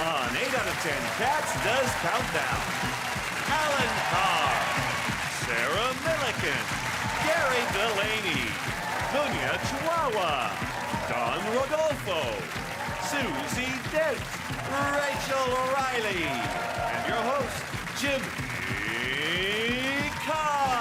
On 8 out of 10 Cats Does Countdown, Alan Carr, Sarah Milliken, Gary Delaney, Dunya Chihuahua, Don Rodolfo, Susie Dent, Rachel Riley, and your host, Jimmy Carr.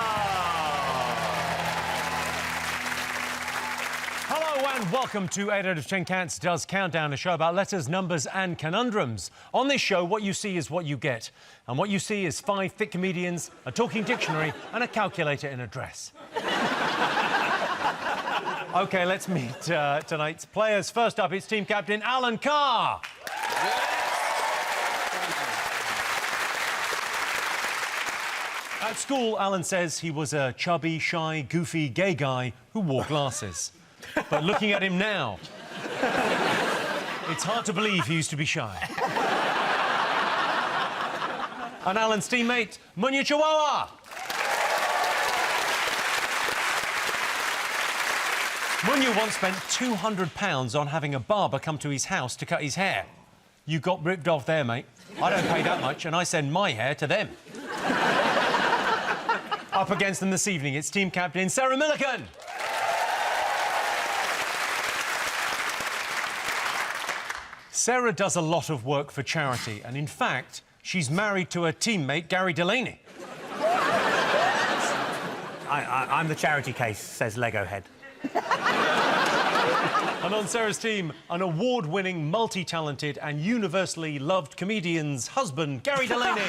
Hello and welcome to 8 out of 10 Cats Does Countdown, a show about letters, numbers and conundrums. On this show, what you see is what you get. And what you see is 5 thick comedians, a talking dictionary and a calculator in a dress. OK, let's meet tonight's players. First up, it's team captain Alan Carr. At school, Alan says he was a chubby, shy, goofy, gay guy who wore glasses. But looking at him now, it's hard to believe he used to be shy. And Alan's teammate, Munya Chihuahua. Munya once spent £200 on having a barber come to his house to cut his hair. You got ripped off there, mate. I don't pay that much, and I send my hair to them. Up against them this evening, it's team captain Sarah Milliken. Sarah does a lot of work for charity, and in fact, she's married to her teammate, Gary Delaney. I'm the charity case, says Lego Head. And on Sarah's team, an award-winning, multi-talented and universally loved comedian's husband, Gary Delaney.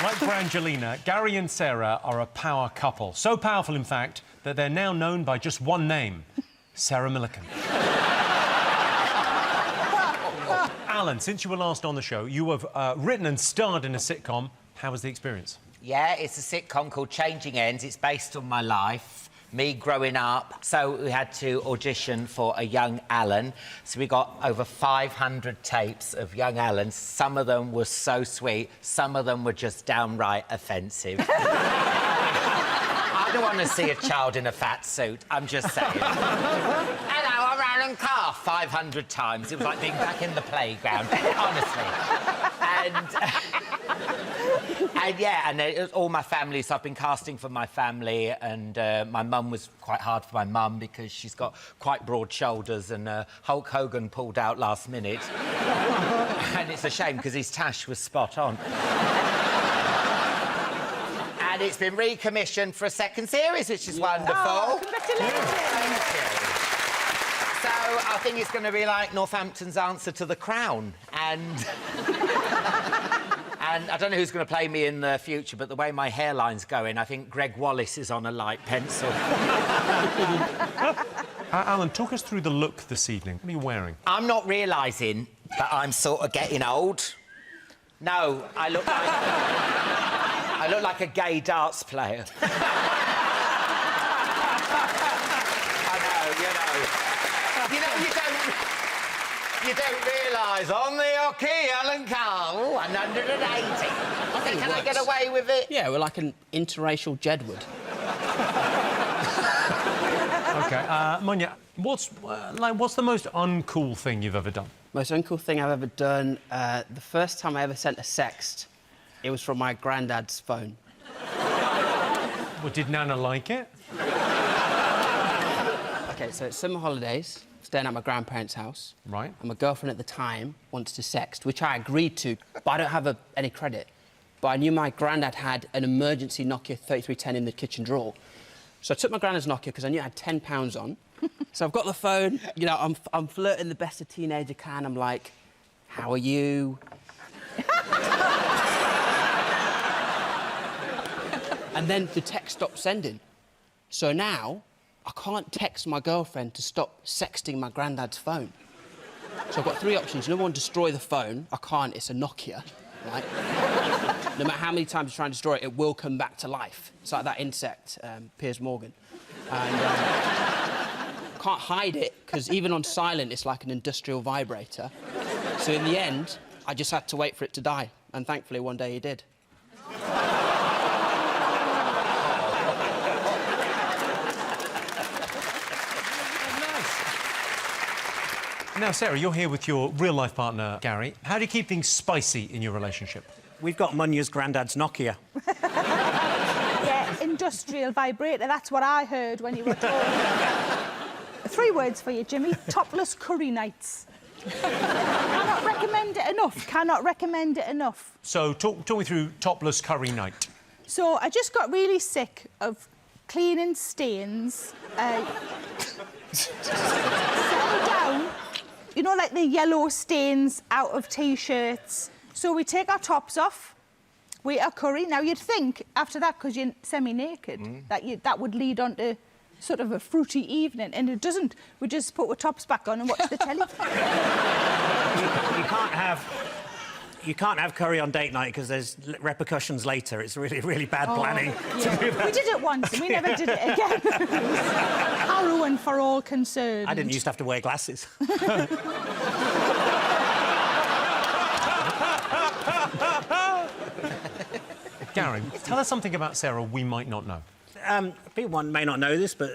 Like Brangelina, Gary and Sarah are a power couple. So powerful, in fact, that they're now known by just one name. Sarah Milliken. Alan, since you were last on the show, you have written and starred in a sitcom. How was the experience? Yeah, it's a sitcom called Changing Ends. It's based on my life, me growing up. So we had to audition for a young Alan. So we got over 500 tapes of young Alan. Some of them were so sweet, some of them were just downright offensive. I don't want to see a child in a fat suit, I'm just saying. Hello, I'm Alan Carr, 500 times. It was like being back in the playground, honestly. And yeah, and it was all my family, so I've been casting for my family, and my mum was quite hard for my mum because she's got quite broad shoulders, and Hulk Hogan pulled out last minute. And it's a shame because his tash was spot on. And it's been recommissioned for a second series, which is wonderful. Oh, congratulations! Thank you. So I think it's going to be like Northampton's answer to The Crown, and I don't know who's going to play me in the future, but the way my hairline's going, I think Greg Wallace is on a light pencil. Alan, talk us through the look this evening. What are you wearing? I'm not realising that I'm sort of getting old. No, I look like a gay darts player. I know, you don't realise, on the hockey, Alan Carr, ooh, 180. Can I get away with it? Yeah, we're like an interracial Jedward. OK, Munya, what's the most uncool thing you've ever done? Most uncool thing I've ever done, the first time I ever sent a sext, it was from my granddad's phone. Well, did Nana like it? OK, so it's summer holidays, staying at my grandparents' house. Right. And my girlfriend at the time wanted to sext, which I agreed to, but I don't have any credit. But I knew my granddad had an emergency Nokia 3310 in the kitchen drawer. So I took my granddad's Nokia because I knew it had £10 on. So I've got the phone, you know, I'm flirting the best a teenager can. I'm like, how are you? And then the text stopped sending. So now, I can't text my girlfriend to stop sexting my granddad's phone. So I've got 3 options. Number 1, destroy the phone. I can't, it's a Nokia, right? No matter how many times you try and destroy it, it will come back to life. It's like that insect, Piers Morgan. And can't hide it, because even on silent, it's like an industrial vibrator. So in the end, I just had to wait for it to die. And thankfully, one day he did. Now, Sarah, you're here with your real-life partner, Gary. How do you keep things spicy in your relationship? We've got Munya's granddad's Nokia. Yeah, industrial vibrator. That's what I heard when you were talking. 3 words for you, Jimmy. Topless curry nights. Cannot recommend it enough. Cannot recommend it enough. So, talk me through topless curry night. So, I just got really sick of cleaning stains. Settle down. You know, like the yellow stains out of T-shirts. So we take our tops off, we eat our curry. Now, you'd think, after that, because you're semi-naked, that would lead on to sort of a fruity evening, and it doesn't. We just put our tops back on and watch the telly. You can't have curry on date night because there's repercussions later. It's really, really bad planning to do that. We did it once and we never did it again. It was harrowing for all concerned. I didn't used to have to wear glasses. Gary, tell us something about Sarah we might not know. People may not know this, but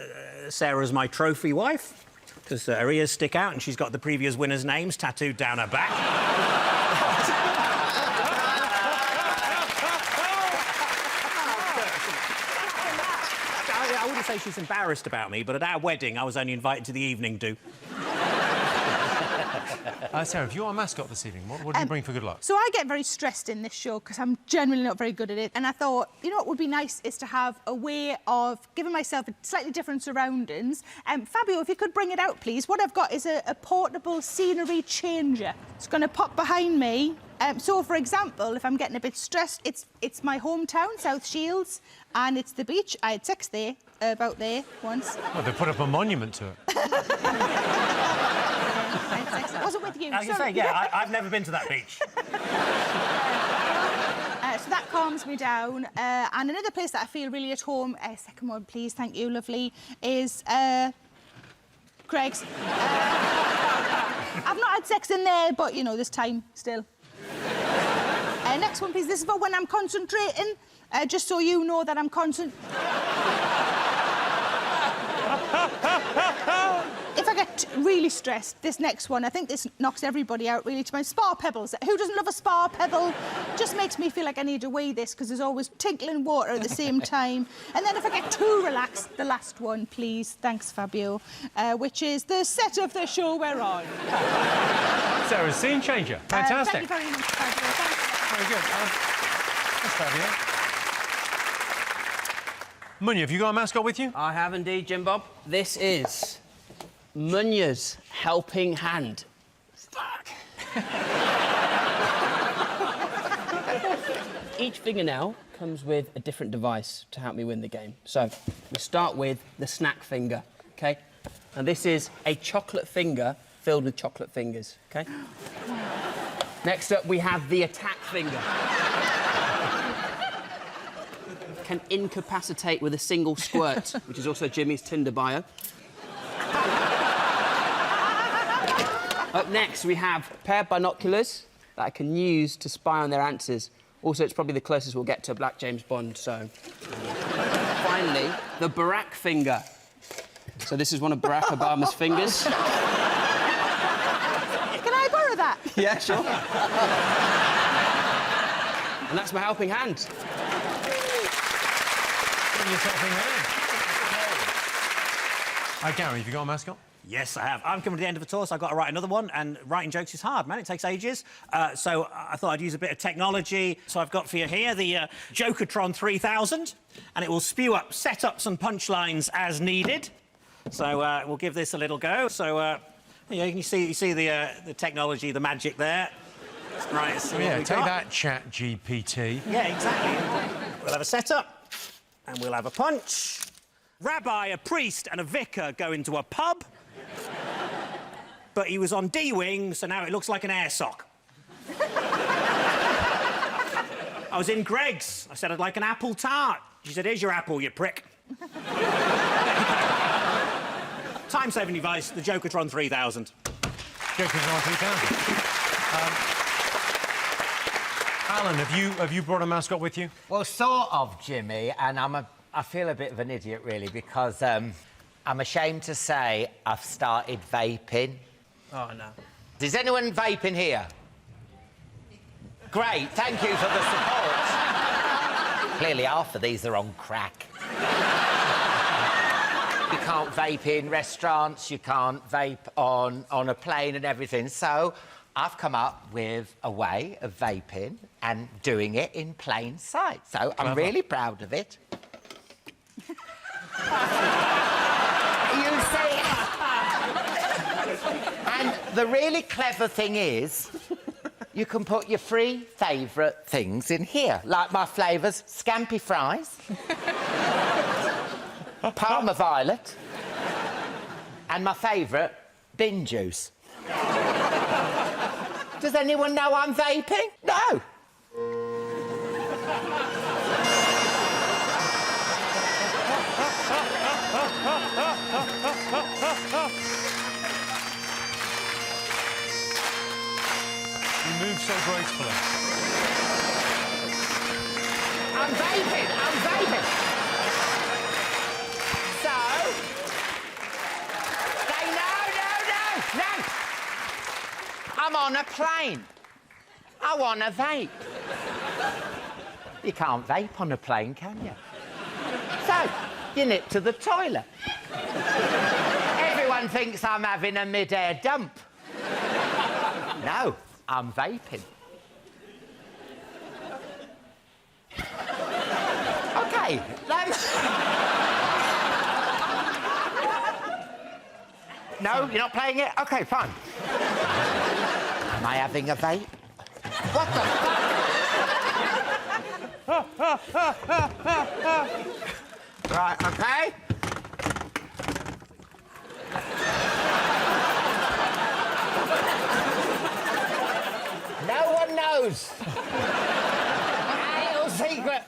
Sarah's my trophy wife because her ears stick out and she's got the previous winners' names tattooed down her back. I wouldn't say she's embarrassed about me, but at our wedding, I was only invited to the evening do. Sarah, if you're our mascot this evening, what do you bring for good luck? So I get very stressed in this show because I'm generally not very good at it. And I thought, you know what would be nice is to have a way of giving myself a slightly different surroundings. Fabio, if you could bring it out, please. What I've got is a portable scenery changer. It's going to pop behind me. So, for example, if I'm getting a bit stressed, it's my hometown, South Shields, and it's the beach. I had sex there, about there, once. Well, they put up a monument to it. I had sex. I wasn't with you. I was going to say, yeah, I've never been to that beach. So that calms me down. And another place that I feel really at home, second one, please, thank you, lovely, is Craig's. I've not had sex in there, but, you know, there's time still. Next one, please. This is for when I'm concentrating, just so you know that I'm If I get really stressed, this next one, I think this knocks everybody out, really, to my spa pebbles. Who doesn't love a spa pebble? Just makes me feel like I need to weigh this, because there's always tinkling water at the same time. And then if I get too relaxed, the last one, please. Thanks, Fabio. Which is the set of the show we're on. Sarah, scene changer. Fantastic. Thank you very much, Fabio. Thanks. Very good. Thanks, Fabio. Munya, have you got a mascot with you? I have indeed, Jim Bob. This is Munya's helping hand. Fuck. Each fingernail comes with a different device to help me win the game. So we start with the snack finger, OK? And this is a chocolate finger filled with chocolate fingers, OK? Next up, we have the attack finger. Can incapacitate with a single squirt, which is also Jimmy's Tinder bio. Up next, we have a pair of binoculars that I can use to spy on their answers. Also, it's probably the closest we'll get to a Black James Bond, so... Finally, the Barack finger. So this is one of Barack Obama's fingers. Can I borrow that? Yeah, sure. And that's my helping hand. Gary, have you got a mascot? Yes, I have. I'm coming to the end of the tour, so I've got to write another one, and writing jokes is hard, man. It takes ages. So I thought I'd use a bit of technology. So I've got for you here the Jokertron 3000, and it will spew up setups and punchlines as needed. So we'll give this a little go. So you see the technology, the magic there. Right. So Yeah, take that, Chat GPT. Yeah, exactly. We'll have a setup, and we'll have a punch. Rabbi, a priest, and a vicar go into a pub. But he was on D-Wing, so now it looks like an air sock. I was in Greg's. I said I'd like an apple tart. She said, here's your apple, you prick. Time-saving device, the Jokertron 3000. Jokertron 3000. Alan, have you brought a mascot with you? Well, sort of, Jimmy, and I feel a bit of an idiot, really, because I'm ashamed to say I've started vaping. Oh, no. Is anyone vaping here? Great, thank you for the support. Clearly half of these are on crack. You can't vape in restaurants, you can't vape on a plane and everything. So I've come up with a way of vaping and doing it in plain sight. So I'm really proud of it. You see... And the really clever thing is, you can put your 3 favourite things in here. Like my flavours, scampi fries, Parma Violet, and my favourite, bin juice. Does anyone know I'm vaping? No. You move so gracefully. I'm vaping. So... Say no. I'm on a plane. I want to vape. You can't vape on a plane, can you? So, you nip to the toilet. Everyone thinks I'm having a mid-air dump. No, I'm vaping. OK, No, you're not playing it? OK, fine. Am I having a vape? What the fuck? Right, OK. No one knows. Little secret.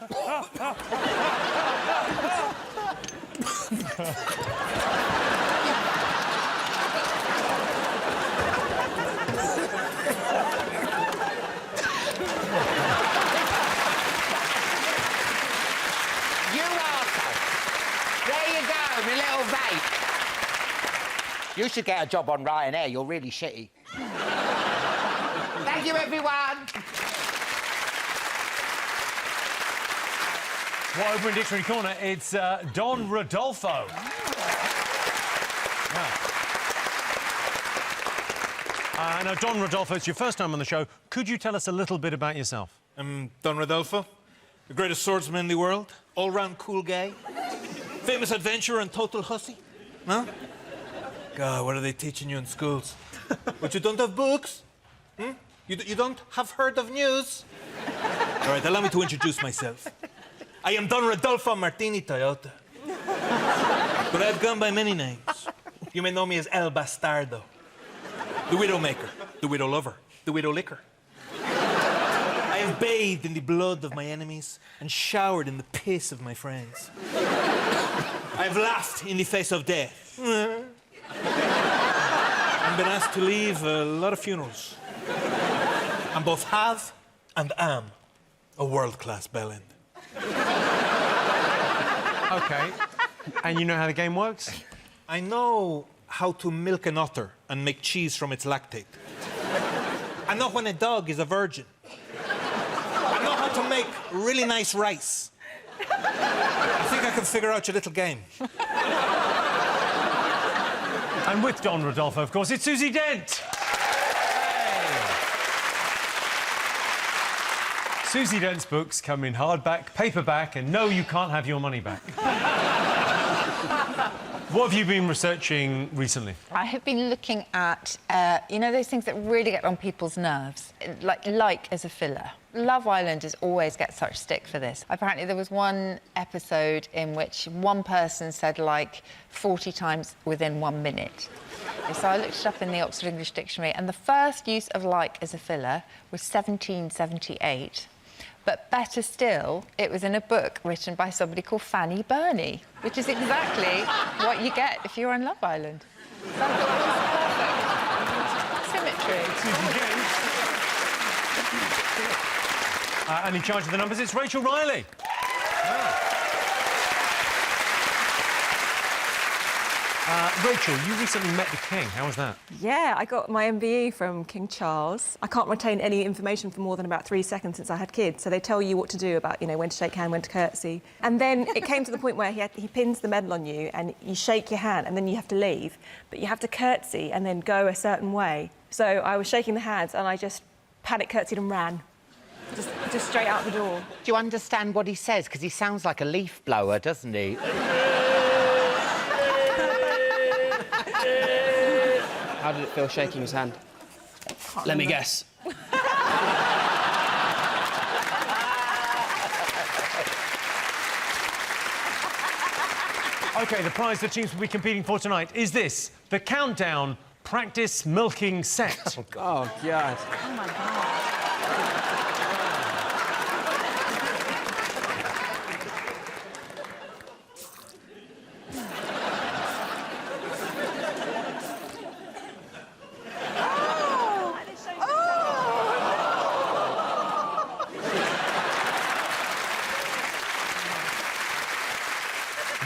You arsehole. There you go, my little vape. You should get a job on Ryanair. You're really shitty. Thank you, everyone. Well, over in Dictionary Corner, it's Don Rodolfo. Now, Don Rodolfo, it's your first time on the show. Could you tell us a little bit about yourself? I'm Don Rodolfo, the greatest swordsman in the world, all-round cool guy, famous adventurer and total hussy. No? God, what are they teaching you in schools? But you don't have books? Hmm? You don't have heard of news? All right, allow me to introduce myself. I am Don Rodolfo Martini Toyota. But I've gone by many names. You may know me as El Bastardo, the Widowmaker, the Widow Lover, the Widow Licker. I have bathed in the blood of my enemies and showered in the piss of my friends. I have laughed in the face of death. And been asked to leave a lot of funerals. I both have and am a world-class bellend. OK. And you know how the game works? I know how to milk an otter and make cheese from its lactate. I know when a dog is a virgin. I know how to make really nice rice. I think I can figure out your little game. And with Don Rodolfo, of course, it's Susie Dent. Susie Dent's books come in hardback, paperback, and no, you can't have your money back. What have you been researching recently? I have been looking at, you know, those things that really get on people's nerves, like as a filler. Love Island always gets such stick for this. Apparently there was one episode in which one person said like 40 times within 1 minute. So I looked it up in the Oxford English Dictionary, and the first use of like as a filler was 1778. But better still, it was in a book written by somebody called Fanny Burney, which is exactly what you get if you're on Love Island. So I thought it was perfect. Symmetry. Susie Dent. And in charge of the numbers, it's Rachel Riley. Rachel, you recently met the King. How was that? Yeah, I got my MBE from King Charles. I can't retain any information for more than about 3 seconds since I had kids, so they tell you what to do about, you know, when to shake hand, when to curtsy. And then it came to the point where he pins the medal on you and you shake your hand and then you have to leave, but you have to curtsy and then go a certain way. So I was shaking the hands and I just panic curtsied and ran. Just straight out the door. Do you understand what he says? Because he sounds like a leaf blower, doesn't he? How did it feel shaking his hand? Let me guess. OK, the prize the teams will be competing for tonight is this, the Countdown Practice Milking Set. Oh, God. Oh, my God.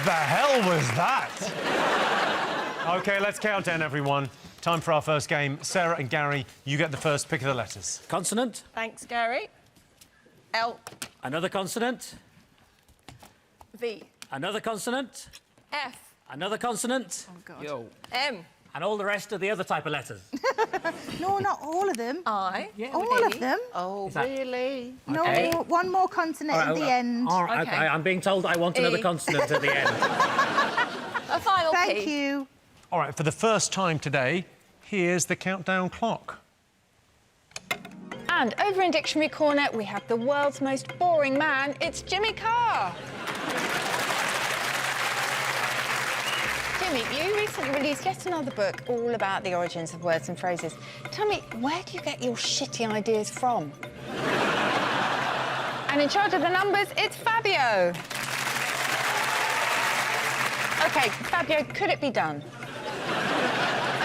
The hell was that? OK, let's count down, everyone. Time for our first game. Sarah and Gary, you get the first pick of the letters. Consonant. Thanks, Gary. L. Another consonant. V. Another consonant. F. Another consonant. Oh, God. Yo. M. And all the rest of the other type of letters. No, not all of them. I. All of them. Oh, that- really? No, Okay. one more consonant at the end. All right, Okay. okay. I'm being told I want another E. consonant at the end. A final Thank P. you. All right, for the first time today, here's the countdown clock. And over in Dictionary Corner, we have the world's most boring man. It's Jimmy Carr. Jimmy, you recently released yet another book all about the origins of words and phrases. Tell me, where do you get your shitty ideas from? And in charge of the numbers, it's Fabio. OK, Fabio, could it be done?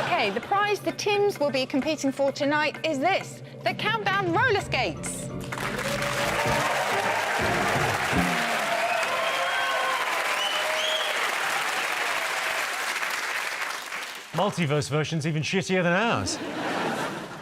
OK, the prize the Tims will be competing for tonight is this, the Countdown roller skates. Multiverse version's even shittier than ours.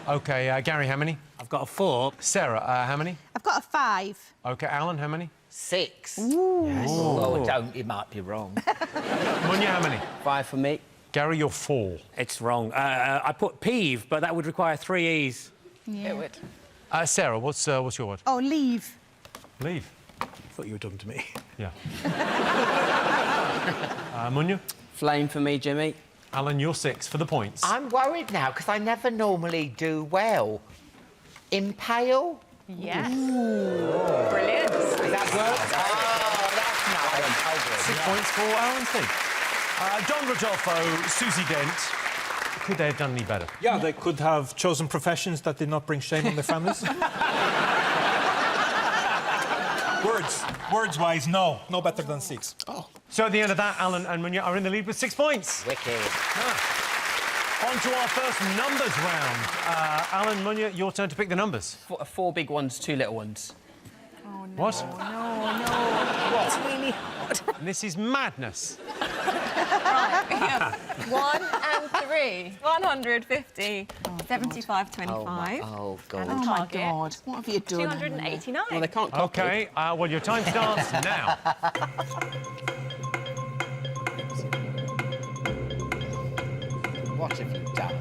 OK, Gary, how many? I've got a 4. Sarah, how many? I've got a 5. OK, Alan, how many? 6. Yes. Oh, don't. You might be wrong. Munya, how many? 5 for me. Gary, you're 4. It's wrong. I put peeve, but that would require 3 E's. Yeah. It would. Sarah, what's your word? Oh, leave. Leave. I thought you were talking to me. Yeah. Munya? Flame for me, Jimmy. Alan, you're 6 for the points. I'm worried now because I never normally do well. Impale? Yes. Brilliant. Does that work? Oh, that's nice. 6 points for Alan's team. John Rodolfo, Susie Dent. Could they have done any better? Yeah, they could have chosen professions that did not bring shame on their families. Words-wise, no better than 6. Oh. So at the end of that, Alan and Munya are in the lead with 6 points. Wicked. On to our first numbers round. Alan, Munya, your turn to pick the numbers. 4 big ones, 2 little ones. Oh, no. What? No. It's really hard. This is madness. 1 and 3. 150. 75, 25. Oh, God. Oh, my God. What have you done? 289. Well, they can't copy. OK, well, your time starts now. What have you done?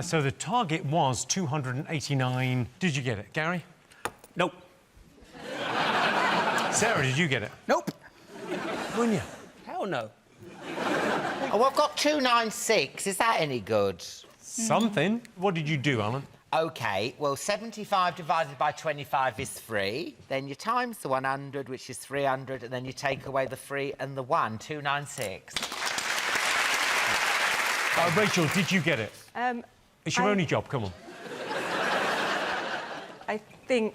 So the target was 289. Did you get it, Gary? Nope. Sarah, did you get it? Nope. Munya? Hell no. Oh, I've got 296. Is that any good? Something. What did you do, Alan? OK, well, 75 divided by 25 is 3. Then you times the 100, which is 300, and then you take away the 3 and the 1, 296. Rachel, did you get it? It's your I- only job, come on. think...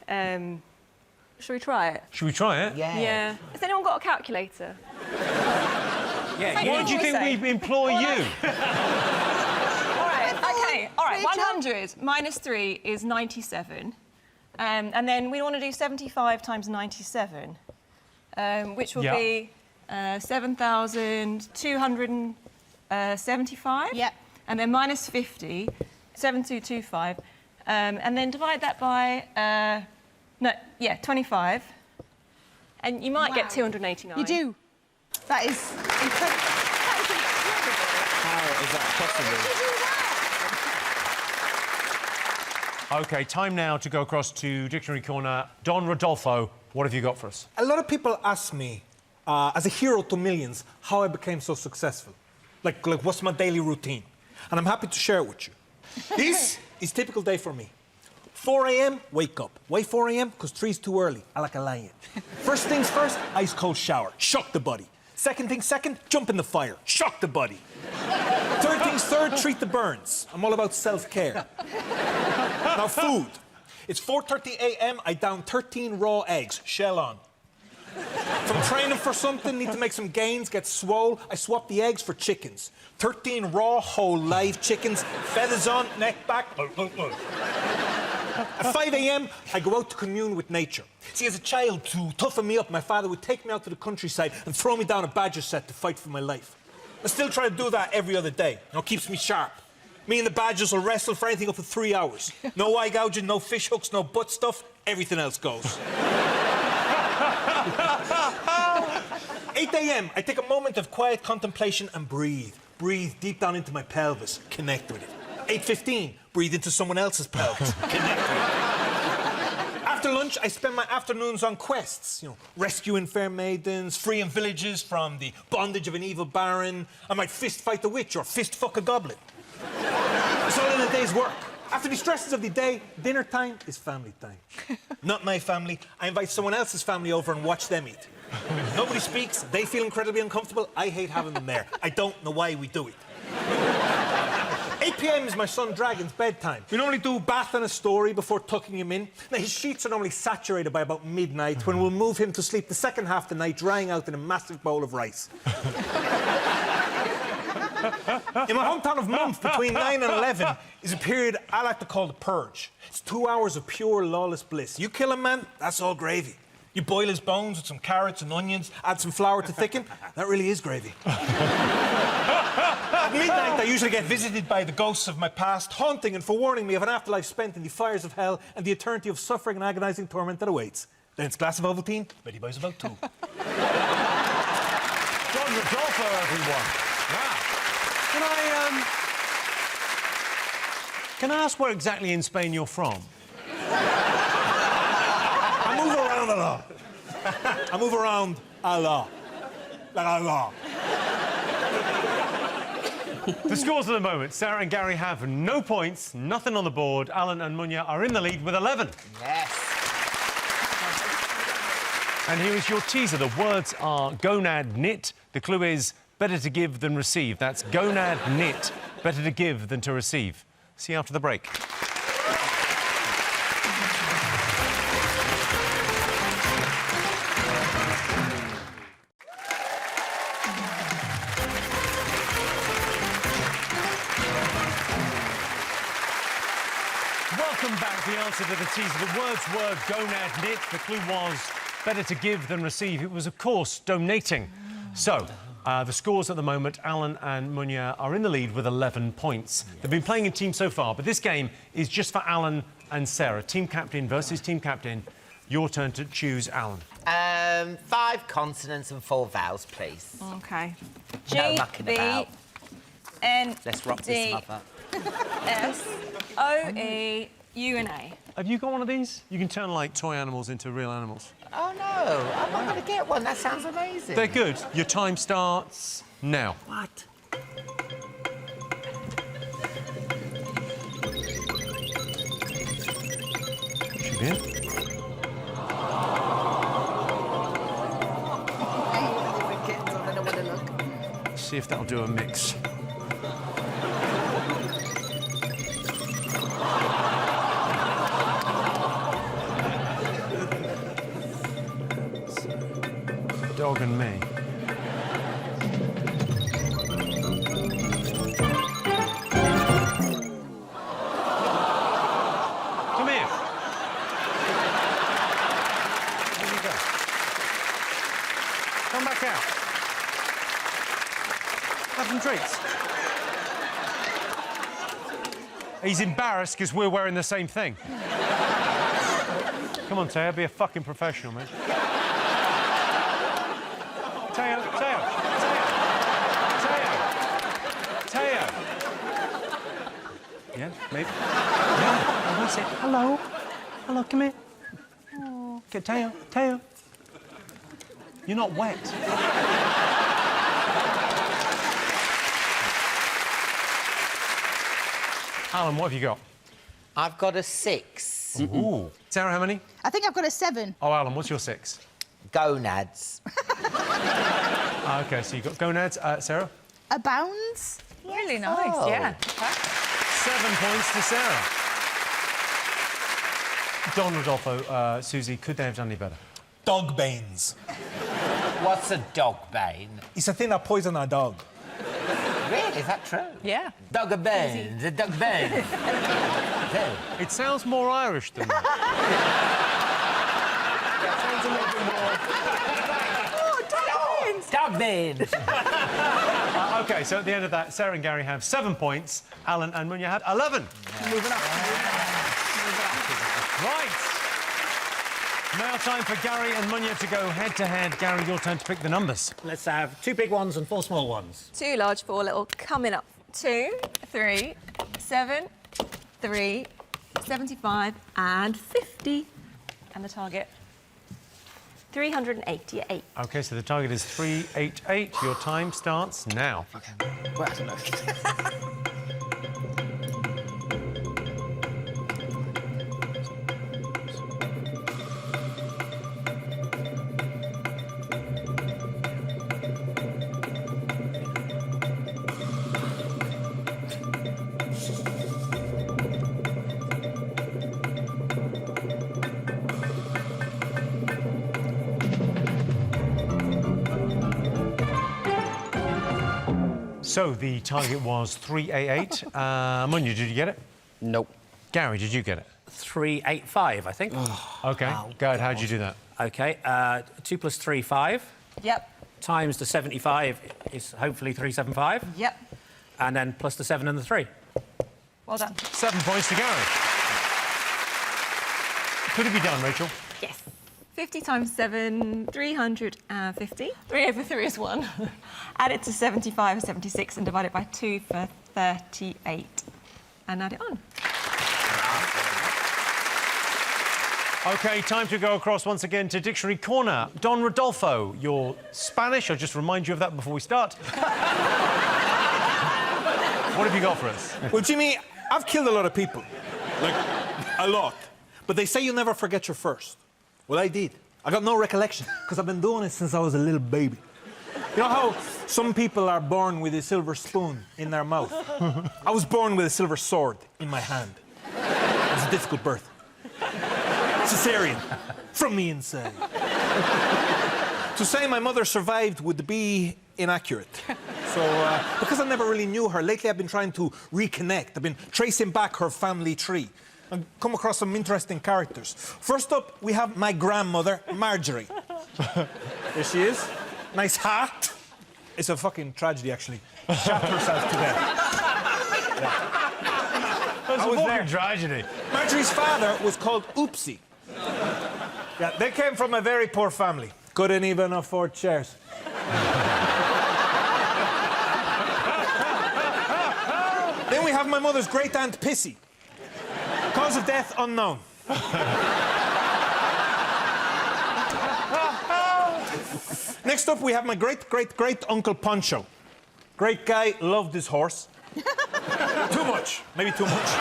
shall we try it? Should we try it? Yeah. Has anyone got a calculator? Why do you think we employ you? All right, OK. All right, Rachel? 100 minus 3 is 97. And then we want to do 75 times 97, which will be 7,275. Yep. And then minus 50, 7,225. And then divide that by, 25. And you might get 289. You do. That is incredible. That is incredible. How is that possible? OK, time now to go across to Dictionary Corner. Don Rodolfo, what have you got for us? A lot of people ask me, as a hero to millions, how I became so successful. Like what's my daily routine? And I'm happy to share it with you. This is a typical day for me. 4 a.m, wake up. Why 4 a.m? Because 3's too early. I like a lion. First things first, ice cold shower. Shock the body. Second things second, jump in the fire. Shock the body. Third things third, treat the burns. I'm all about self-care. Now, food. It's 4:30 a.m, I down 13 raw eggs, shell on. If I'm training for something, need to make some gains, get swole, I swap the eggs for chickens. 13 raw, whole, live chickens, feathers on, neck back. At 5 a.m, I go out to commune with nature. See, as a child, to toughen me up, my father would take me out to the countryside and throw me down a badger set to fight for my life. I still try to do that every other day. You know, it keeps me sharp. Me and the badgers will wrestle for anything up to 3 hours. No eye gouging, no fish hooks, no butt stuff. Everything else goes. 8 a.m, I take a moment of quiet contemplation and breathe. Breathe deep down into my pelvis. Connect with it. 8:15, breathe into someone else's pelvis. Connect with it. After lunch, I spend my afternoons on quests. You know, rescuing fair maidens, freeing villages from the bondage of an evil baron. I might fist fight the witch or fist fuck a goblin. It's all in a day's work. After the stresses of the day, dinner time is family time. Not my family. I invite someone else's family over and watch them eat. Nobody speaks. They feel incredibly uncomfortable. I hate having them there. I don't know why we do it. 8 p.m. is my son Dragon's bedtime. We normally do bath and a story before tucking him in. Now, his sheets are normally saturated by about midnight when we'll move him to sleep the second half of the night, drying out in a massive bowl of rice. In my hometown of Month, between 9 and 11, is a period I like to call the purge. It's 2 hours of pure, lawless bliss. You kill a man, that's all gravy. You boil his bones with some carrots and onions, add some flour to thicken, that really is gravy. At midnight, I usually get visited by the ghosts of my past, haunting and forewarning me of an afterlife spent in the fires of hell and the eternity of suffering and agonising torment that awaits. Then it's a glass of Ovaltine, Betty buys about 2. Don Rodolfo, everyone. Wow. Can I ask where exactly in Spain you're from? I move around a lot. I move around a lot. Like a lot. The scores at the moment, Sarah and Gary have no points, nothing on the board. Alan and Munya are in the lead with 11. Yes. And here is your teaser. The words are gonad knit. The clue is better to give than receive. That's gonad knit. Better to give than to receive. See you after the break. Welcome back. The answer to the teaser. The words were gonad knit. The clue was better to give than receive. It was, of course, donating. So, the scores at the moment, Alan and Munya are in the lead with 11 points. They've been playing in teams so far, but this game is just for Alan and Sarah. Team captain versus team captain. Your turn to choose, Alan. 5 consonants and 4 vowels, please. OK. No mucking about. N Let's rock this mother. S O E U N A. Have you got one of these? You can turn, like, toy animals into real animals. Oh, no. I'm not going to get one. That sounds amazing. They're good. Your time starts now. What? Should be it. See if that'll do a mix. dog and me. Come here. There you go. Come back out. Have some treats. He's embarrassed because we're wearing the same thing. Come on, Teo, be a fucking professional, man. Teo. Yeah, maybe. Yeah, I said hello. Hello, come here. Oh. Okay, Teo. You're not wet. Alan, what have you got? I've got a 6. Ooh. Sarah, how many? I think I've got a 7. Oh, Alan, what's your 6? Gonads. OK, so you've got gonads. Sarah? Abounds. Really nice, Oh. yeah. 7 points to Sarah. Don, Rodolfo, Susie, could they have done any better? Dog banes. What's a dog bane? It's a thing that poison a dog. Really? Is that true? Yeah. Dog a bane. The dog bane. It sounds more Irish than that. Dog bane. OK, so at the end of that, Sarah and Gary have 7 points. Alan and Munya had 11. Moving up. Right. Now time for Gary and Munya to go head-to-head. Gary, your turn to pick the numbers. Let's have 2 big ones and 4 small ones. 2 large, 4 little. Coming up. 2, 3, 7, 3, 75 and 50. And the target, 388. OK, so the target is 388. Your time starts now. Well, I don't know. So the target was 388. Munya, did you get it? Nope. Gary, did you get it? 385, I think. OK. Go ahead, how did you do that? OK, 2 plus 3, 5. Yep. Times the 75 is hopefully 375. Yep. And then plus the 7 and the 3. Well done. 7 points to Gary. Could it be done, Rachel? Yes. 50 times 7, 350. 3 over 3 is 1. Add it to 75 or 76 and divide it by 2 for 38. And add it on. OK, time to go across once again to Dictionary Corner. Don Rodolfo, you're Spanish. I'll just remind you of that before we start. What have you got for us? Well, Jimmy, I've killed a lot of people. Like, a lot. But they say you never forget your first. Well, I did. I got no recollection, because I've been doing it since I was a little baby. You know how some people are born with a silver spoon in their mouth? I was born with a silver sword in my hand. It was a difficult birth. Cesarean. From the inside. To say my mother survived would be inaccurate. So, because I never really knew her, lately I've been trying to reconnect. I've been tracing back her family tree. I've come across some interesting characters. First up, we have my grandmother, Marjorie. There she is. Nice hat. It's a fucking tragedy, actually. Shot herself to death. That's I was there. tragedy. Marjorie's father was called Oopsie. Yeah, they came from a very poor family. Couldn't even afford chairs. Then we have my mother's great-aunt Pissy. Cause of death unknown. Next up, we have my great-great-great-uncle Poncho. Great guy, loved his horse. Too much. Maybe too much.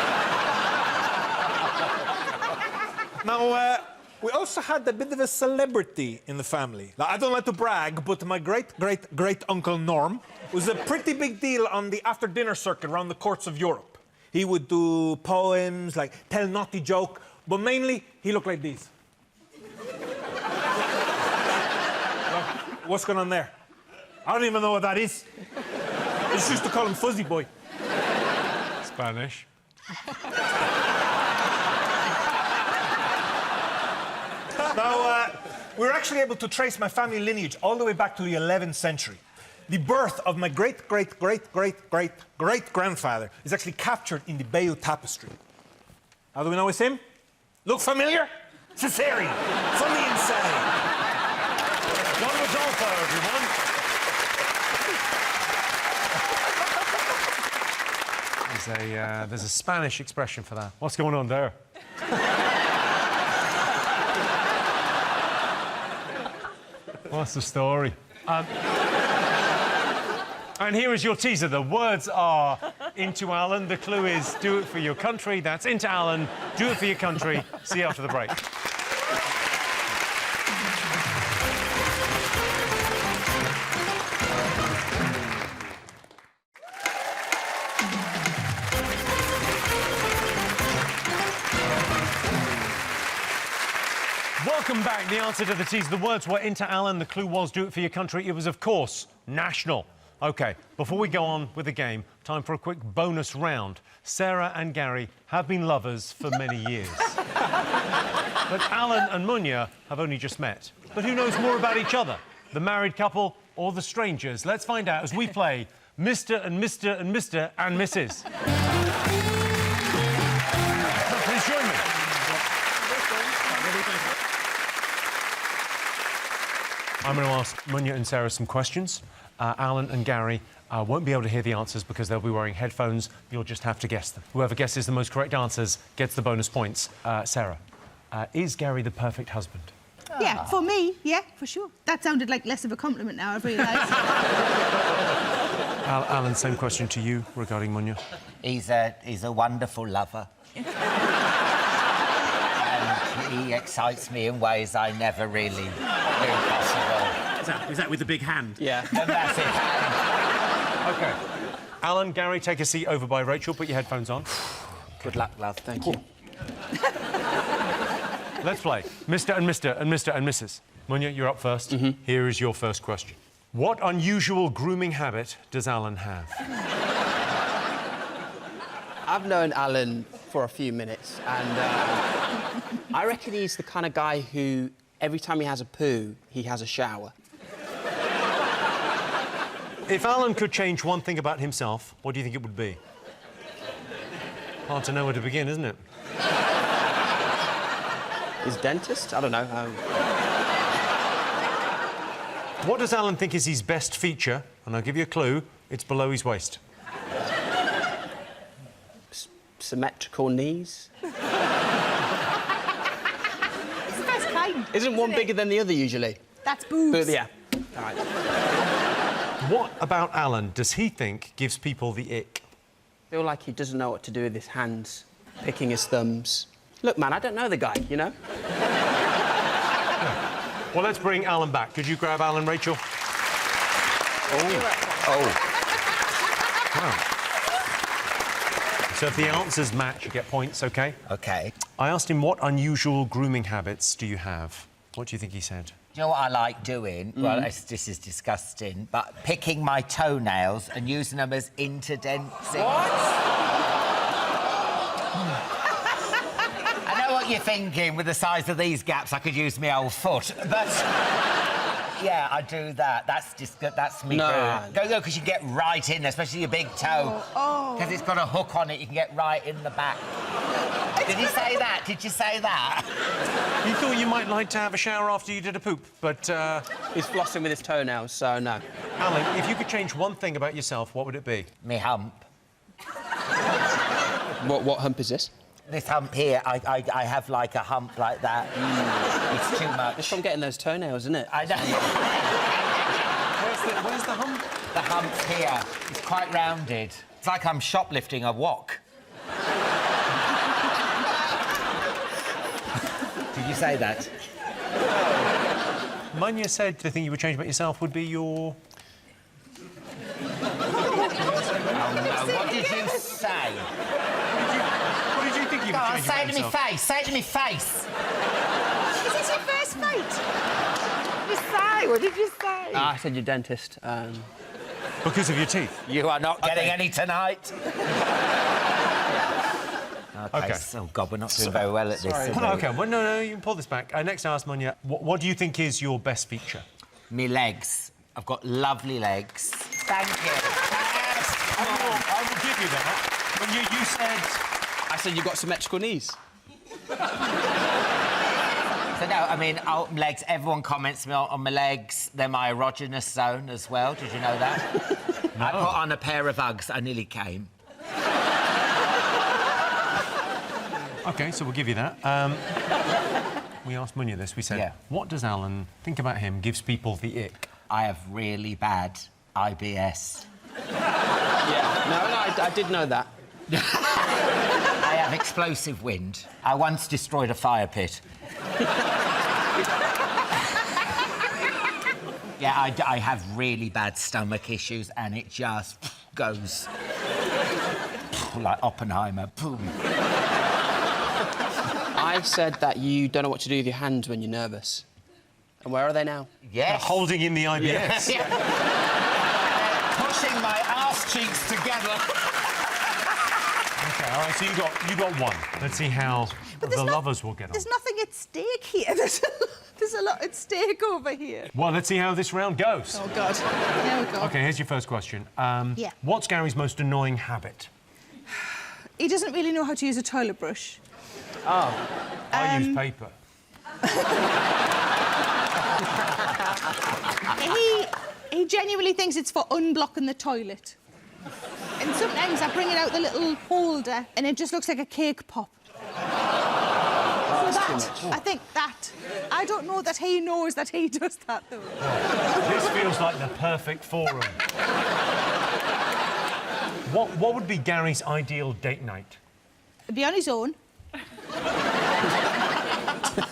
Now, we also had a bit of a celebrity in the family. Now, I don't like to brag, but my great-great-great-uncle Norm was a pretty big deal on the after-dinner circuit around the courts of Europe. He would do poems, like tell naughty joke, but mainly he looked like this. What's going on there? I don't even know what that is. I just used to call him Fuzzy Boy. Spanish. Now, we were actually able to trace my family lineage all the way back to the 11th century. The birth of my great-great-great-great-great-great-grandfather is actually captured in the Bayeux Tapestry. How do we know it's him? Look familiar? Caesarean, from the inside. John Rodolfo, everyone. There's a Spanish expression for that. What's going on there? What's the story? And here is your teaser. The words are Into Alan. The clue is do it for your country. That's Into Alan. Do it for your country. See you after the break. Welcome back. The answer to the teaser. The words were Into Alan. The clue was do it for your country. It was, of course, national. OK, before we go on with the game, time for a quick bonus round. Sarah and Gary have been lovers for many years. But Alan and Munya have only just met. But who knows more about each other? The married couple or the strangers? Let's find out as we play Mr. and Mr. and Mr. and Mrs. Please join me. I'm going to ask Munya and Sarah some questions. Alan and Gary won't be able to hear the answers because they'll be wearing headphones. You'll just have to guess them. Whoever guesses the most correct answers gets the bonus points. Sarah, is Gary the perfect husband? Yeah, for me, yeah, for sure. That sounded like less of a compliment now, I've realised. Alan, same question to you regarding Munya. He's a wonderful lover. And he excites me in ways I never really knew possible. Is that with the big hand? Yeah. The massive hand. OK. Alan, Gary, take a seat over by Rachel. Put your headphones on. Good luck, love. Thank you. Let's play. Mr. and Mr. and Mr. and Mrs. Munya, you're up first. Here is your first question. What unusual grooming habit does Alan have? I've known Alan for a few minutes, and I reckon he's the kind of guy who, every time he has a poo, he has a shower. If Alan could change one thing about himself, what do you think it would be? Hard to know where to begin, isn't it? His dentist? I don't know. What does Alan think is his best feature? And I'll give you a clue. It's below his waist. Symmetrical knees? It's the best kind. Isn't one bigger than the other, usually? That's boobs. But, yeah. All right. What about Alan does he think gives people the ick? I feel like he doesn't know what to do with his hands, picking his thumbs. Look, man, I don't know the guy, you know? Well, let's bring Alan back. Could you grab Alan, Rachel? Oh. Wow. So if the answers match, you get points, OK? OK. I asked him what unusual grooming habits do you have? What do you think he said? Do you know what I like doing? Well, this is disgusting, but picking my toenails and using them as interdensing. What? I know what you're thinking. With the size of these gaps, I could use my old foot. But yeah, I do that. That's me. No. Go, because you get right in, especially your big toe. Because it's got a hook on it, you can get right in the back. Did he say that? Did you say that? You thought you might like to have a shower after you did a poop, but... He's flossing with his toenails, so no. Alan, if you could change one thing about yourself, what would it be? Me hump. What hump is this? This hump here, I have like a hump like that. It's too much. It's from getting those toenails, isn't it? I know. Where's the hump? The hump's here. It's quite rounded. It's like I'm shoplifting a wok. Did you say that? Munya said the thing you would change about yourself would be your... What did you say? What did you think you would change Say about it to me yourself? face. Say it to me face. Is this your first fight? His thighs. say? What did you say? I said your dentist. Because of your teeth. You are not getting any tonight. Okay. Okay. Oh, God, we're not doing very well at this. are we? OK, well, no, you can pull this back. Next, I asked Munya, what do you think is your best feature? Me legs. I've got lovely legs. Thank you. I will give you that. But you said... I said you've got symmetrical knees. So, no, I mean, legs, everyone comments me on my legs. They're my erogenous zone as well. Did you know that? I put on a pair of Uggs. I nearly came. OK, so we'll give you that. We asked Munya this. We said, Yeah. what does Alan think about him gives people the ick? I have really bad IBS. Yeah. No, I did know that. I have explosive wind. I once destroyed a fire pit. Yeah, I have really bad stomach issues, and it just goes like Oppenheimer. Boom. I said that you don't know what to do with your hands when you're nervous. And where are they now? Yes. Holding in the IBS. Yeah. Pushing my arse cheeks together. OK, all right, so you got one. Let's see how the lovers will get on. There's nothing at stake here. There's a lot at stake over here. Well, let's see how this round goes. Oh, God. There we go. OK, here's your first question. Yeah. What's Gary's most annoying habit? He doesn't really know how to use a toilet brush. I use paper. He genuinely thinks it's for unblocking the toilet. And sometimes I bring it out the little holder and it just looks like a cake pop. I think that. I don't know that he knows that he does that, though. This feels like the perfect forum. What would be Gary's ideal date night? Be on his own.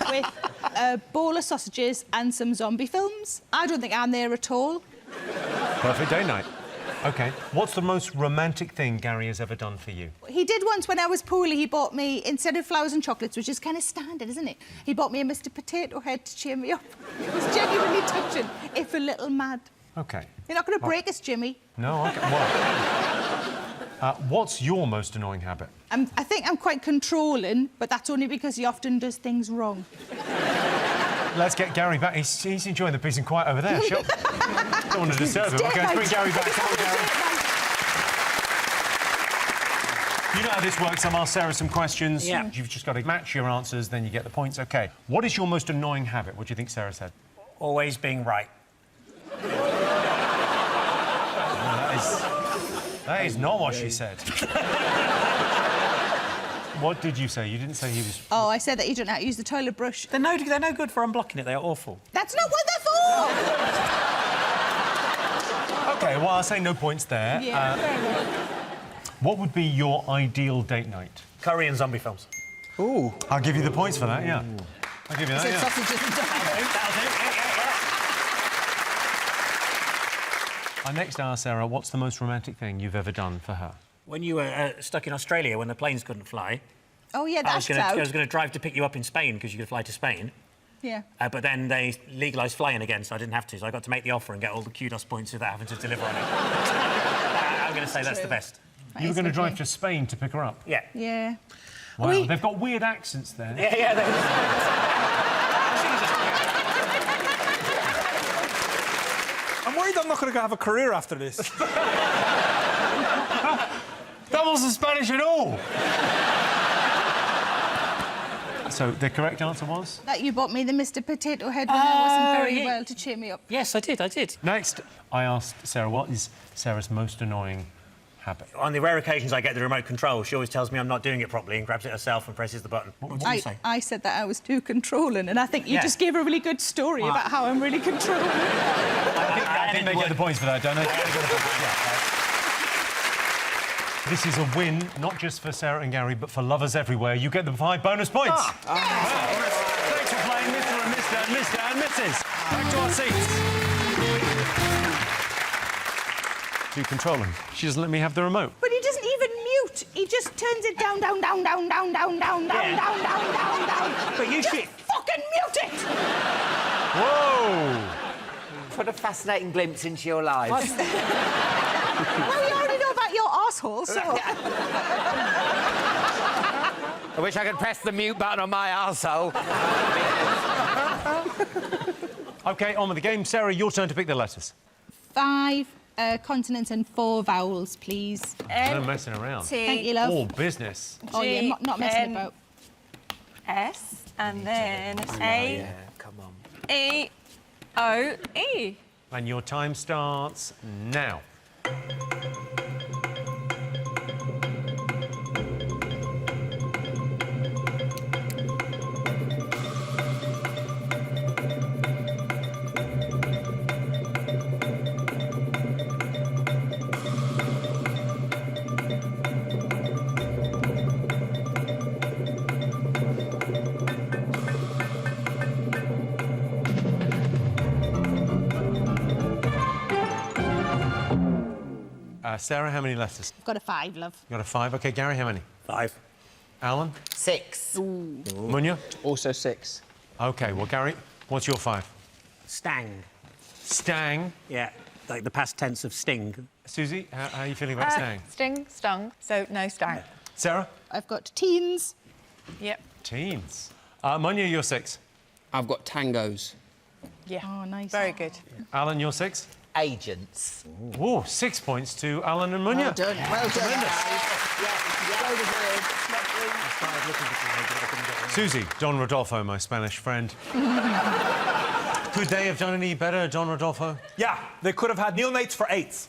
With a bowl of sausages and some zombie films. I don't think I'm there at all. Perfect date night. OK. What's the most romantic thing Gary has ever done for you? He did once when I was poorly. He bought me, instead of flowers and chocolates, which is kind of standard, isn't it? He bought me a Mr. Potato Head to cheer me up. It was genuinely touching, if a little mad. OK. You're not going to break us, Jimmy. No, OK. Well, what's your most annoying habit? I think I'm quite controlling, but that's only because he often does things wrong. Let's get Gary back. He's enjoying the peace and quiet over there. Sure. Don't want to disturb him. OK, let's bring Gary back. Come on, Gary. You know how this works. I'll ask Sarah some questions. Yeah. You've just got to match your answers, then you get the points. OK. What is your most annoying habit? What do you think Sarah said? Always being right. That is not what she said. What did you say? You didn't say he was... Oh, I said that you don't know how to use the toilet brush. They're no good for unblocking it. They're awful. That's not what they're for! OK, well, I'll say no points there. Yeah, fair enough. What would be your ideal date night? Curry and zombie films. Ooh. I'll give you the points for that, yeah. I'll give you that, yeah. Sausages and That'll do. I next asked Sarah, what's the most romantic thing you've ever done for her? When you were stuck in Australia when the planes couldn't fly, Oh, yeah, I that's was out. going to drive to pick you up in Spain because you could fly to Spain. Yeah. But then they legalised flying again, so I didn't have to. So I got to make the offer and get all the kudos points without having to deliver on it. I'm going to say that's the best. You were going to drive to Spain to pick her up? Yeah. Yeah. Wow, We- they've got weird accents there. Yeah. I'm worried I'm not going to have a career after this. That wasn't Spanish at all! So, the correct answer was? That you bought me the Mr. Potato Head when I wasn't very well to cheer me up. Yes, I did. Next, I asked Sarah, what is Sarah's most annoying habit? On the rare occasions I get the remote control, she always tells me I'm not doing it properly and grabs it herself and presses the button. What did you say? I said that I was too controlling, and I think you just gave a really good story about how I'm really controlling. I think they get the points for that, don't they? This is a win, not just for Sarah and Gary, but for lovers everywhere. You get the 5 bonus points. Thanks for playing, Mr. and Mr. and Mrs. Back to our seats. Too controlling. She doesn't let me have the remote. But he doesn't even mute. He just turns it down. But you just should... fucking mute it! Whoa! What a fascinating glimpse into your lives. Well, you already know about your arsehole, so... I wish I could press the mute button on my arsehole. OK, on with the game. Sarah, your turn to pick the letters. 5 consonants and 4 vowels, please. No messing around. Thank you, love. All business. Oh, yeah, not messing about. S, and then A, Yeah, come on. E, O, E. And your time starts now. Sarah, how many letters? I've got a 5, love. You got a 5. OK, Gary, how many? 5. Alan? 6. Munya? Also 6. OK, well, Gary, what's your 5? Stang. Stang. Yeah, like the past tense of sting. Susie, how are you feeling about stang? Sting, stung, so no stang. Sarah? I've got teens. Yep. Teens. Munya, you're 6. I've got tangos. Yeah. Oh, nice. Very good. Alan, you're 6. Agents. Ooh, 6 points to Alan and Munya. Well done, Susie, Don Rodolfo, my Spanish friend. Could they have done any better, Don Rodolfo? Yeah, they could have had neonates for 8s.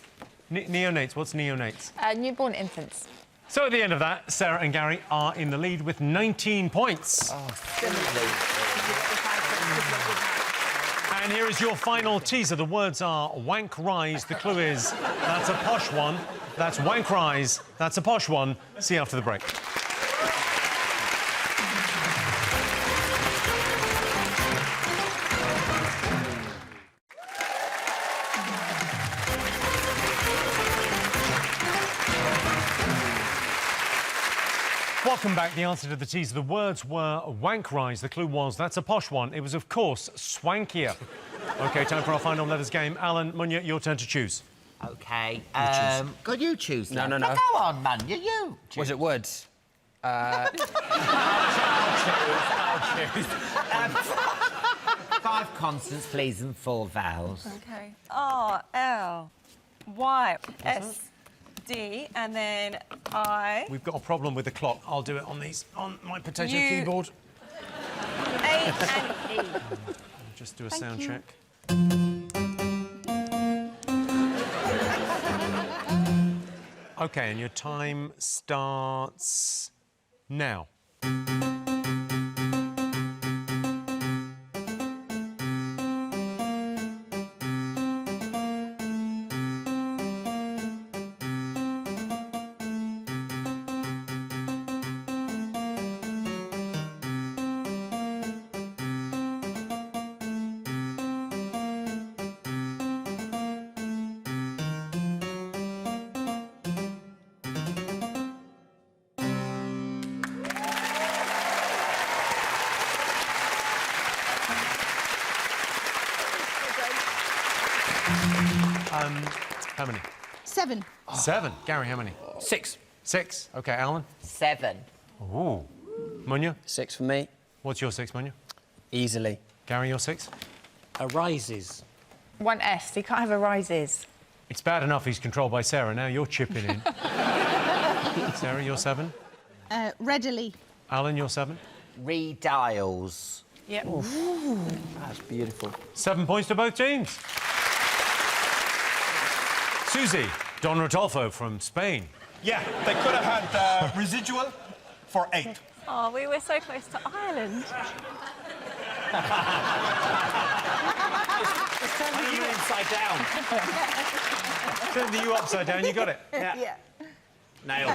Neonates, what's neonates? Newborn infants. So at the end of that, Sarah and Gary are in the lead with 19 points. And here is your final teaser. The words are wank rise. The clue is that's a posh one. That's wank rise. That's a posh one. See you after the break. Welcome back. The answer to the teaser. The words were wank rise. The clue was that's a posh one. It was, of course, swankier. OK, time for our final letters game. Alan, Munya, your turn to choose. OK. Could you choose? No, then? no, no. Go on, man. You. Was it words? I'll choose. 5 consonants, please, and 4 vowels. Okay. R, L, Y, S, D, and then I, We've got a problem with the clock. I'll do it on my potato You- keyboard. A, and E. Just do a sound you. check. OK, and your time starts now. How many? 7. 7. Gary, how many? 6. 6. OK, Alan? 7. Ooh. Munya? 6 for me. What's your 6, Munya? Easily. Gary, your 6? Arises. 1 S. You can't have a rises. It's bad enough he's controlled by Sarah. Now you're chipping in. Sarah, you're 7. Readily. Alan, you're 7. Redials. Yep. That's beautiful. 7 points to both teams. Susie, Don Rodolfo from Spain. Yeah, they could have had residual for 8. Oh, we were so close to Ireland. Just turn the U inside down. Turn the U upside down, you got it. Yeah. Nailed.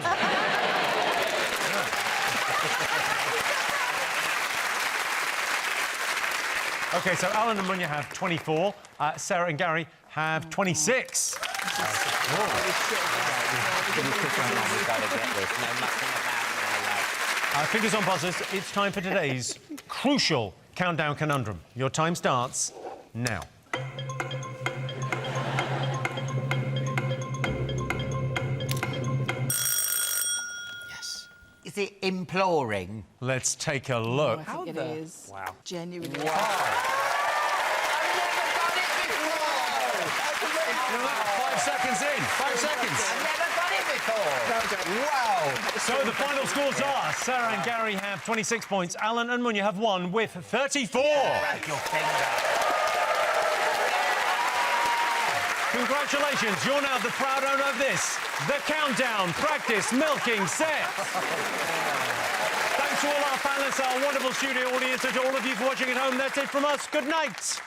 OK, so Alan and Munya have 24. Sarah and Gary have 26. We've got to get this. Know nothing about my life. Fingers on buzzers. It's time for today's crucial countdown conundrum. Your time starts now. it imploring? Let's take a look. I think it is. Wow. Genuinely. I've never done it before! 5 seconds in. 5 seconds. I've never done it before! Wow! So the final scores are Sarah and Gary have 26 points. Alan and Munya have won with 34. Break your finger. Congratulations, you're now the proud owner of this, the Countdown Practice Milking Set. Thanks to all our panellists, our wonderful studio audience, and to all of you for watching at home. That's it from us. Good night.